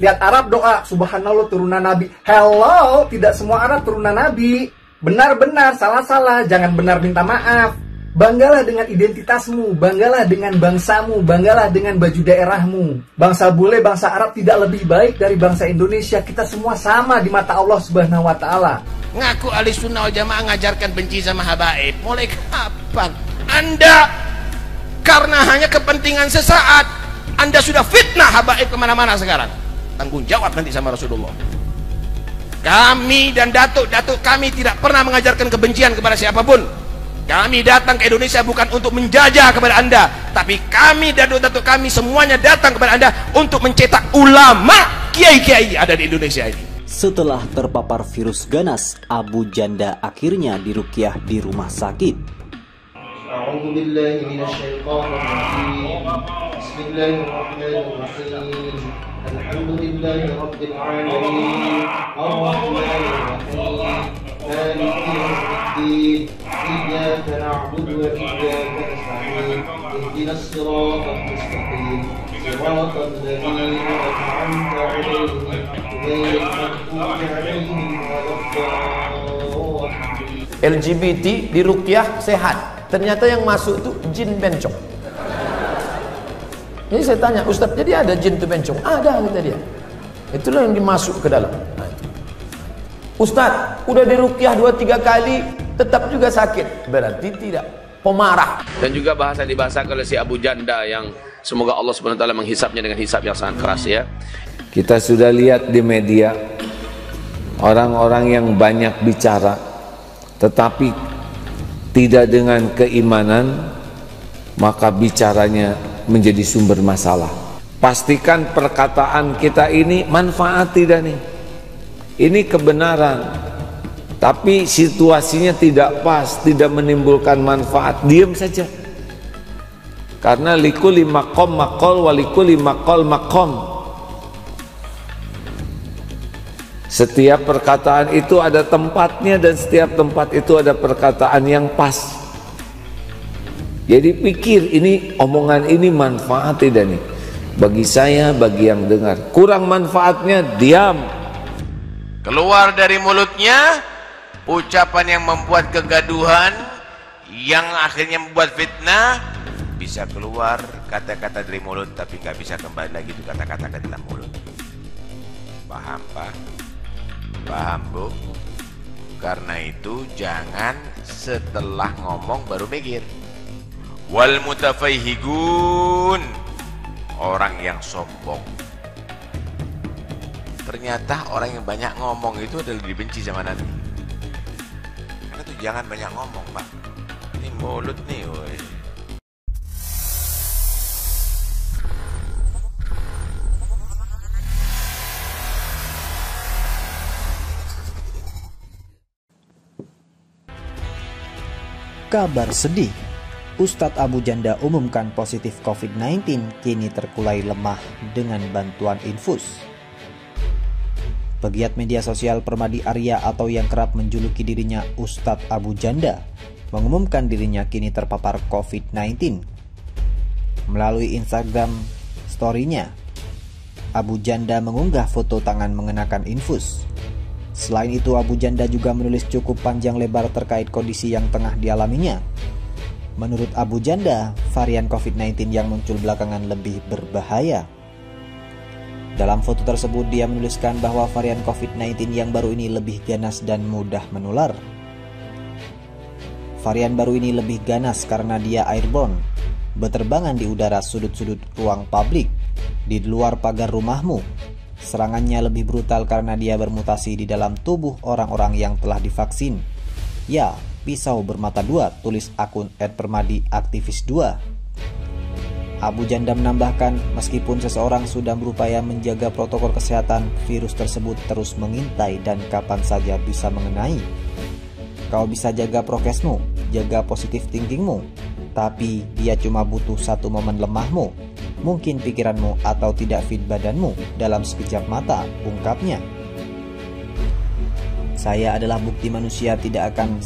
Lihat Arab doa, subhanallah turunan Nabi. Hello, tidak semua Arab turunan Nabi. Benar-benar, salah-salah, jangan benar minta maaf. Banggalah dengan identitasmu, banggalah dengan bangsamu, banggalah dengan baju daerahmu. Bangsa bule, bangsa Arab tidak lebih baik dari bangsa Indonesia. Kita semua sama di mata Allah Subhanahu wa Ta'ala. Ngaku ahli sunnah wal jamaah ngajarkan benci sama habaib. Mulai kapan? Anda karena hanya kepentingan sesaat, Anda sudah fitnah habaib kemana-mana sekarang. Tanggung jawab nanti sama Rasulullah. Kami dan datuk-datuk kami tidak pernah mengajarkan kebencian kepada siapapun. Kami datang ke Indonesia bukan untuk menjajah kepada Anda, tapi kami datuk-datuk kami semuanya datang kepada Anda untuk mencetak ulama, kiai-kiai ada di Indonesia ini. Setelah terpapar virus ganas, Abu Janda akhirnya diruqyah di rumah sakit. Alhamdulillahi Rabbil Alamin Ar-Rahmanir-Rahim Maliki Yawmiddin Iyyaka na'budu wa iyyaka nasta'in Ihdinas siratal mustaqim Siratal ladzina an'amta 'alaihim ghairil maghdubi 'alaihim waladdallin. LGBT diruqyah sehat. Ternyata yang masuk itu jin bencong. Jadi saya tanya, Ustadz, jadi ada jin itu bencong? Ada, kata dia. Itulah yang dimasuk ke dalam. Nah, Ustadz, udah diruqyah 2-3 kali, tetap juga sakit. Berarti tidak pemarah. Dan juga bahasa dibahasakan oleh si Abu Janda yang semoga Allah SWT menghisapnya dengan hisap yang sangat keras ya. Kita sudah lihat di media orang-orang yang banyak bicara tetapi tidak dengan keimanan, maka bicaranya menjadi sumber masalah. Pastikan perkataan kita ini manfaat tidak nih? Ini kebenaran, tapi situasinya tidak pas, tidak menimbulkan manfaat, diam saja. Karena likulli maqam maqal wa likulli maqal maqam. Setiap perkataan itu ada tempatnya dan setiap tempat itu ada perkataan yang pas. Jadi pikir, ini omongan ini manfaat tidak nih bagi saya, bagi yang dengar. Kurang manfaatnya, diam. Keluar dari mulutnya ucapan yang membuat kegaduhan, yang akhirnya membuat fitnah. Bisa keluar kata-kata dari mulut tapi nggak bisa kembali lagi itu kata-kata ke dalam mulut. Paham Pak? Paham Bu? Karena itu jangan setelah ngomong baru mikir. Wal mutafaihigun, orang yang sombong. Ternyata orang yang banyak ngomong itu adalah dibenci sama Nabi. Karena itu jangan banyak ngomong Pak. Ini mulut nih woy. Kabar sedih, Ustadz Abu Janda umumkan positif COVID-19 kini terkulai lemah dengan bantuan infus. Pegiat media sosial Permadi Arya atau yang kerap menjuluki dirinya Ustadz Abu Janda mengumumkan dirinya kini terpapar COVID-19. Melalui Instagram story-nya, Abu Janda mengunggah foto tangan mengenakan infus. Selain itu, Abu Janda juga menulis cukup panjang lebar terkait kondisi yang tengah dialaminya. Menurut Abu Janda, varian COVID-19 yang muncul belakangan lebih berbahaya. Dalam foto tersebut, dia menuliskan bahwa varian COVID-19 yang baru ini lebih ganas dan mudah menular. Varian baru ini lebih ganas karena dia airborne, berterbangan di udara sudut-sudut ruang publik, di luar pagar rumahmu. Serangannya lebih brutal karena dia bermutasi di dalam tubuh orang-orang yang telah divaksin. Ya, pisau bermata dua, tulis akun @permadiaktivis2. Abu Janda menambahkan, meskipun seseorang sudah berupaya menjaga protokol kesehatan, virus tersebut terus mengintai dan kapan saja bisa mengenai. Kau bisa jaga prokesmu, jaga positif thinkingmu, tapi dia cuma butuh satu momen lemahmu, mungkin pikiranmu atau tidak fit badanmu dalam sekejap mata, ungkapnya. Saya adalah bukti manusia tidak akan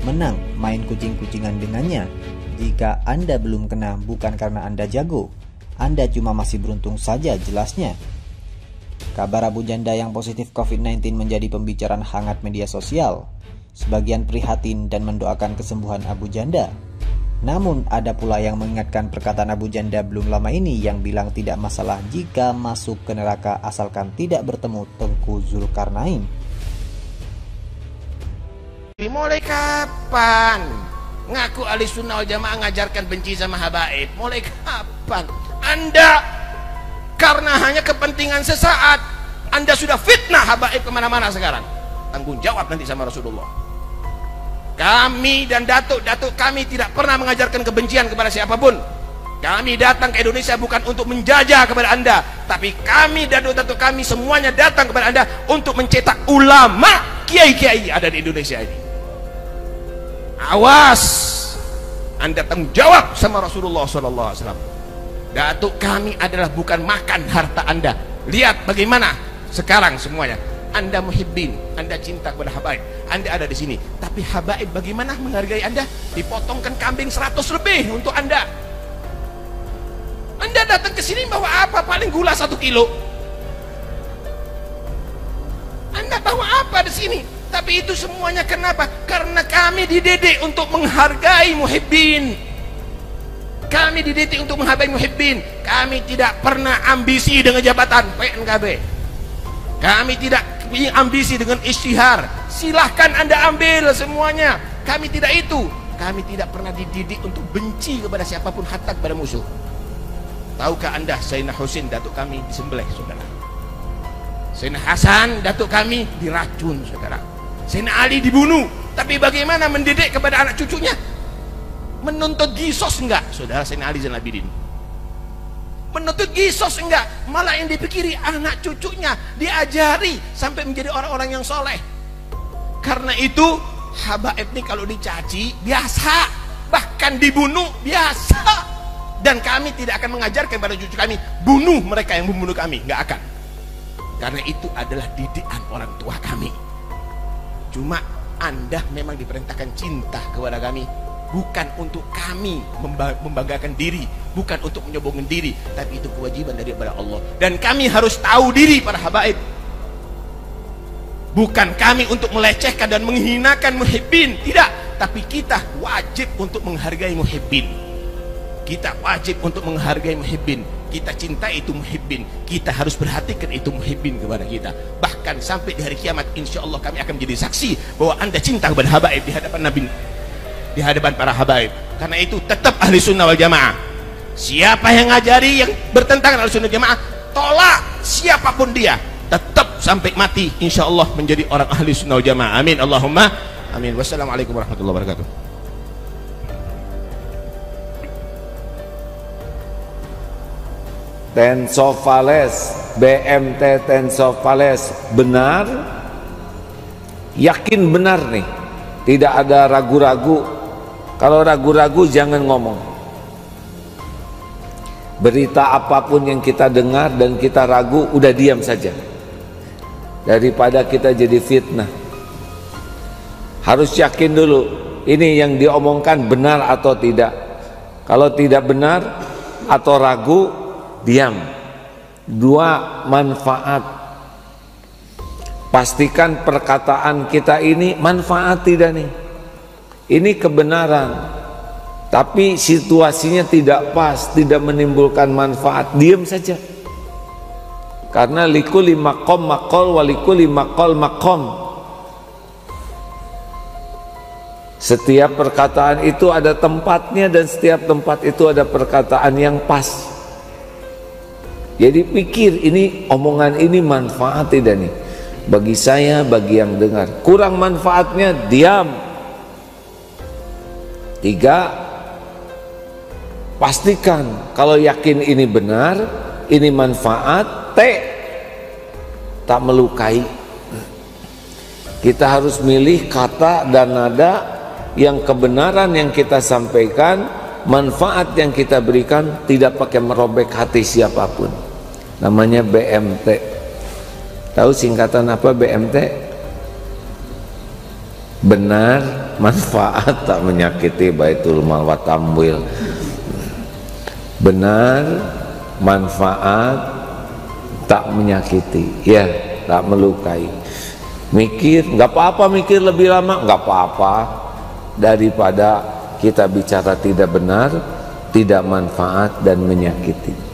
menang main kucing-kucingan dengannya. Jika Anda belum kena bukan karena Anda jago, Anda cuma masih beruntung saja, jelasnya. Kabar Abu Janda yang positif COVID-19 menjadi pembicaraan hangat media sosial. Sebagian prihatin dan mendoakan kesembuhan Abu Janda. Namun ada pula yang mengingatkan perkataan Abu Janda belum lama ini yang bilang tidak masalah jika masuk ke neraka asalkan tidak bertemu Tengku Zulkarnain. Mulai kapan ngaku ahli sunnah wal jamaah ngajarkan benci sama habaib? Mulai kapan? Anda karena hanya kepentingan sesaat Anda sudah fitnah habaib kemana-mana sekarang. Tanggung jawab nanti sama Rasulullah. Kami dan datuk-datuk kami tidak pernah mengajarkan kebencian kepada siapapun. Kami datang ke Indonesia bukan untuk menjajah kepada Anda, tapi kami datuk-datuk kami semuanya datang kepada Anda untuk mencetak ulama, kiai-kiai ada di Indonesia ini. Awas, Anda tanggung jawab sama Rasulullah SAW. Datuk kami adalah bukan makan harta Anda. Lihat bagaimana sekarang semuanya. Anda muhibbin, Anda cinta kepada habaib, Anda ada di sini. Tapi habaib bagaimana menghargai Anda? Dipotongkan kambing 100 lebih untuk Anda. Anda datang ke sini bawa apa? Paling gula 1 kilo. Anda bawa apa di sini? Tapi itu semuanya kenapa? Karena kami dididik untuk menghargai muhibbin. Kami dididik untuk menghargai muhibbin. Kami tidak pernah ambisi dengan jabatan PNKB. Kami tidak punya ambisi dengan isytihar. Silahkan Anda ambil semuanya. Kami tidak itu. Kami tidak pernah dididik untuk benci kepada siapapun, hatta kepada musuh. Tahukah Anda Sayyidina Husain datuk kami disembelih, saudara? Sayyidina Hasan datuk kami diracun, saudara. Sayyidina Ali dibunuh. Tapi bagaimana mendidik kepada anak cucunya? Menuntut gisos enggak, saudara? Sayyidina Ali Zainal Abidin menuntut gisos enggak, malah yang dipikiri anak cucunya, diajari sampai menjadi orang-orang yang soleh. Karena itu habaib ini kalau dicaci biasa, bahkan dibunuh biasa. Dan kami tidak akan mengajarkan pada cucu kami bunuh mereka yang membunuh kami, nggak akan. Karena itu adalah didikan orang tua kami. Cuma Anda memang diperintahkan cinta kepada kami, bukan untuk kami membanggakan diri, bukan untuk menyombongkan diri, tapi itu kewajiban daripada Allah. Dan kami harus tahu diri para habaib. Bukan kami untuk melecehkan dan menghinakan muhibbin, tidak. Tapi kita wajib untuk menghargai muhibbin. Kita wajib untuk menghargai muhibbin. Kita cinta itu muhibbin. Kita harus perhatikan itu muhibbin kepada kita. Bahkan sampai di hari kiamat, insya Allah kami akan menjadi saksi bahwa Anda cinta kepada habaib di hadapan Nabi, di hadapan para habaib. Karena itu tetap ahli sunnah wal jamaah. Siapa yang ngajari yang bertentangan ahli sunnah wal jamaah, tolak siapapun dia, tetap sampai mati insya Allah menjadi orang ahli sunnah wal jamaah. Amin Allahumma amin. Wassalamualaikum warahmatullahi wabarakatuh. Tensofales, BMT Tensofales benar, yakin benar nih, tidak ada ragu-ragu. Kalau ragu-ragu jangan ngomong. Berita apapun yang kita dengar dan kita ragu, udah diam saja, daripada kita jadi fitnah. Harus yakin dulu ini yang diomongkan benar atau tidak. Kalau tidak benar atau ragu, diam. Dua, manfaat. Pastikan perkataan kita ini manfaat tidak nih. Ini kebenaran, tapi situasinya tidak pas, tidak menimbulkan manfaat, diam saja. Karena likulli maqam maqal wa likulli maqal maqam. Setiap perkataan itu ada tempatnya dan setiap tempat itu ada perkataan yang pas. Jadi pikir ini omongan ini manfaat tidak nih bagi saya, bagi yang dengar. Kurang manfaatnya diam. 3, pastikan kalau yakin ini benar, ini manfaat. Tak melukai. Kita harus milih kata dan nada yang kebenaran yang kita sampaikan, manfaat yang kita berikan, tidak pakai merobek hati siapapun. Namanya BMT. Tahu singkatan apa BMT? Benar, manfaat, tak menyakiti, baitul mal wa tamwil. Benar, manfaat, tak menyakiti, ya, tak melukai. Mikir, nggak apa-apa mikir lebih lama, nggak apa-apa, daripada kita bicara tidak benar, tidak manfaat dan menyakiti.